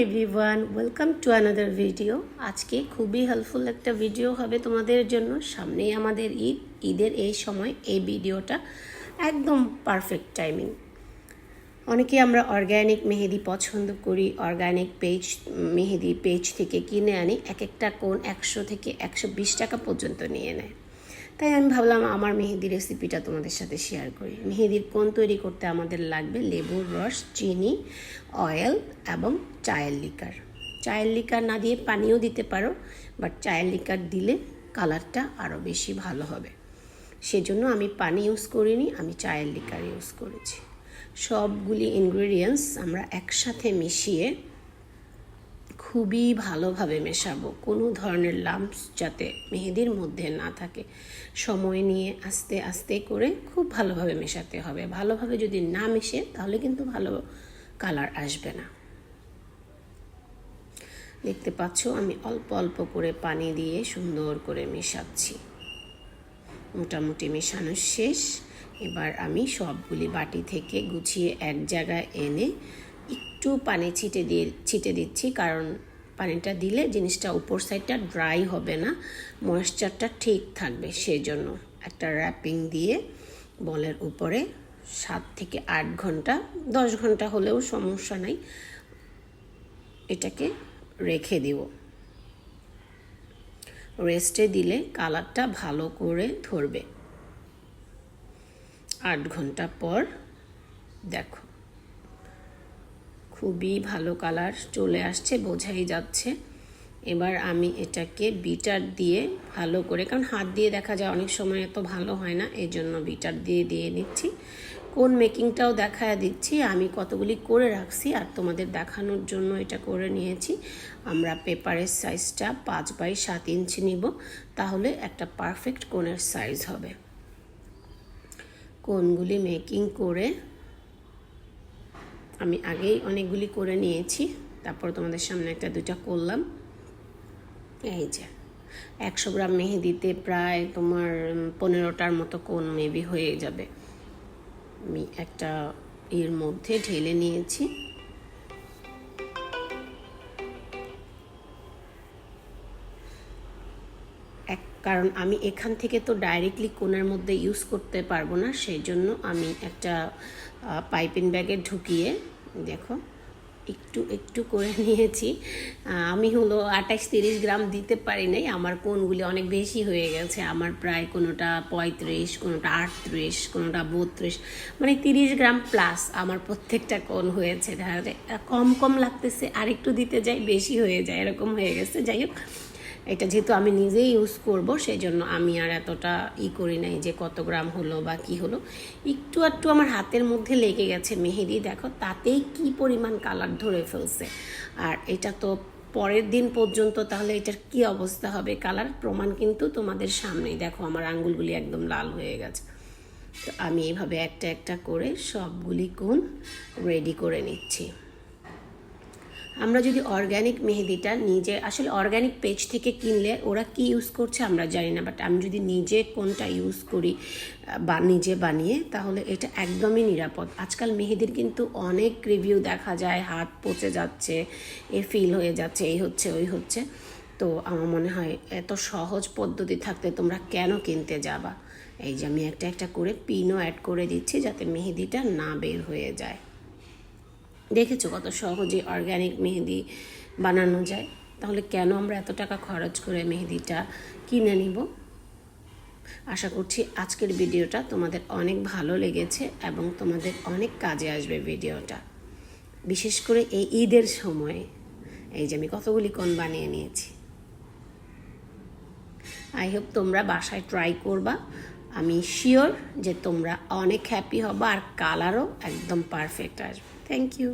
Everyone, welcome to another video. আজকে খুবই helpful একটা ভিডিও হবে তোমাদের জন্য। সামনেই আমাদের ঈদের এই সময় এই ভিডিওটা একদম পারফেক্ট টাইমিং। অনেকে আমরা অর্গ্যানিক মেহেদি পছন্দ করি, অর্গ্যানিক মেহেদি পেজ থেকে কিনে আনি। এক একটা কোন 100 থেকে 120 টাকা পর্যন্ত নিয়ে নেয়। তাই আমি ভাবলাম আমার মেহেদি রেসিপিটা তোমাদের সাথে শেয়ার করি। মেহেদির কোন তৈরি করতে আমাদের লাগবে লেবুর রস, চিনি, অয়েল এবং চায়ের লিকার। চায়ের লিকার না দিয়ে পানিও দিতে পারো, বাট চায়ের লিকার দিলে কালারটা আরও বেশি ভালো হবে। সেজন্য আমি পানি ইউজ করিনি, আমি চায়ের লিকার ইউজ করেছি। সবগুলি ইনগ্রেডিয়েন্টস আমরা একসাথে মিশিয়ে খুবই ভালোভাবে মেশাবো। কোনো ধরনের লাম্পস যাতে মেহেদির মধ্যে না থাকে। সময় নিয়ে আস্তে আস্তে করে খুব ভালোভাবে মেশাতে হবে। ভালোভাবে যদি না মেশে তাহলে কিন্তু ভালো কালার আসবে না। দেখতে পাচ্ছ আমি অল্প অল্প করে পানি দিয়ে সুন্দর করে মেশাচ্ছি। মোটামুটি মেশানো শেষ। এবার আমি সবগুলি বাটি থেকে গুছিয়ে এক জায়গায় এনে একটু পানি ছিটে দিচ্ছি, কারণ পানিটা দিলে জিনিসটা উপর সাইডটা ড্রাই হবে না, ময়েশ্চারটা ঠিক থাকবে। সেই জন্য একটা র্যাপিং দিয়ে বলের উপরে 7 থেকে 8 ঘন্টা, 10 ঘন্টা হলেও সমস্যা নাই, এটাকে রেখে দিব। রেস্টে দিলে কালারটা ভালো করে ধরবে। 8 ঘন্টা পর দেখো খুবই ভালো কালার চলে আসছে, বোঝাই যাচ্ছে। এবার আমি এটাকে বিটার দিয়ে ভালো করে, কারণ হাত দিয়ে দেখা যায় অনেক সময় এত ভালো হয় না, এই জন্য বিটার দিয়ে নিচ্ছি। কোন মেকিংটাও দেখা দিচ্ছি আমি কতগুলি করে রাখছি, আর তোমাদের দেখানোর জন্য এটা করে নিয়েছি। আমরা পেপারের সাইজটা 5x7 ইঞ্চি নিব, তাহলে একটা পারফেক্ট কোনের সাইজ হবে। কোনগুলি মেকিং করে আমি আগেই অনেকগুলি করে নিয়েছি, তারপর তোমাদের সামনে একটা দুইটা করলাম। এই যে 100 গ্রাম মেহেদিতে প্রায় তোমার 15টার মতো কোন মেবি হয়ে যাবে। আমি একটা এর মধ্যে ঢেলে নিয়েছি। কারণ আমি এখান থেকে তো ডাইরেক্টলি কোণের মধ্যে ইউজ করতে পারবো না, সেই জন্য আমি একটা পাইপিং ব্যাগে ঢুকিয়ে দেখো একটু একটু করে নিয়েছি। আমি হলো 28-30 গ্রাম দিতে পারি নাই, আমার কোণগুলি অনেক বেশি হয়ে গেছে। আমার প্রায় কোনোটা 35, কোনোটা 38, কোনোটা 32, মানে 30 গ্রাম প্লাস আমার প্রত্যেকটা কোণ হয়েছে। দেখা যায় কম কম লাগতেছে, আর একটু দিতে যাই বেশি হয়ে যায়, এরকম হয়ে গেছে। যাই হোক, এটা যেহেতু আমি নিজেই ইউজ করব, সেই জন্য আমি আর এতটা করি নাই যে কত গ্রাম হলো বা কি হলো। একটু একটু আমার হাতের মধ্যে লেগে গেছে মেহেদি, দেখো তাতেই কি পরিমাণ কালার ধরে ফেলছে। আর এটা তো পরের দিন পর্যন্ত, তাহলে এটার কি অবস্থা হবে কালার প্রমাণ কিন্তু তোমাদের সামনেই। দেখো আমার আঙ্গুলগুলি একদম লাল হয়ে গেছে। তো আমি এইভাবে একটা একটা করে সবগুলি কোণ রেডি করে নিচ্ছি। আমরা যদি অর্গ্যানিক মেহেদিটা নিজে, আসলে অর্গ্যানিক পেজ থেকে কিনলে ওরা কি ইউজ করছে আমরা জানি না, বাট আমি যদি নিজে কোনটা ইউজ করি বা নিজে বানিয়ে, তাহলে এটা একদমই নিরাপদ। আজকাল মেহেদির কিন্তু অনেক রিভিউ দেখা যায়, হাত পচে যাচ্ছে, ফিল হয়ে যাচ্ছে, এই হচ্ছে ওই হচ্ছে। তো আমার মনে হয় এত সহজ পদ্ধতি থাকতে তোমরা কেন কিনতে যাবা। এই যে আমি একটা একটা করে পিনও অ্যাড করে দিচ্ছি যাতে মেহেদিটা না বের হয়ে যায়। দেখেছো কত সহজে অর্গ্যানিক মেহেদি বানানো যায়, তাহলে কেন আমরা এত টাকা খরচ করে মেহেদিটা কিনে নিব। আশা করছি আজকের ভিডিওটা তোমাদের অনেক ভালো লেগেছে এবং তোমাদের অনেক কাজে আসবে ভিডিওটা, বিশেষ করে এই ঈদের সময়ে। এই যে আমি কতগুলি কোণ বানিয়ে নিয়েছি। আই হোপ তোমরা বাসায় ট্রাই করবা। আমি শিওর যে তোমরা অনেক হ্যাপি হবা, আর কালারও একদম পারফেক্ট আসবে। Thank you.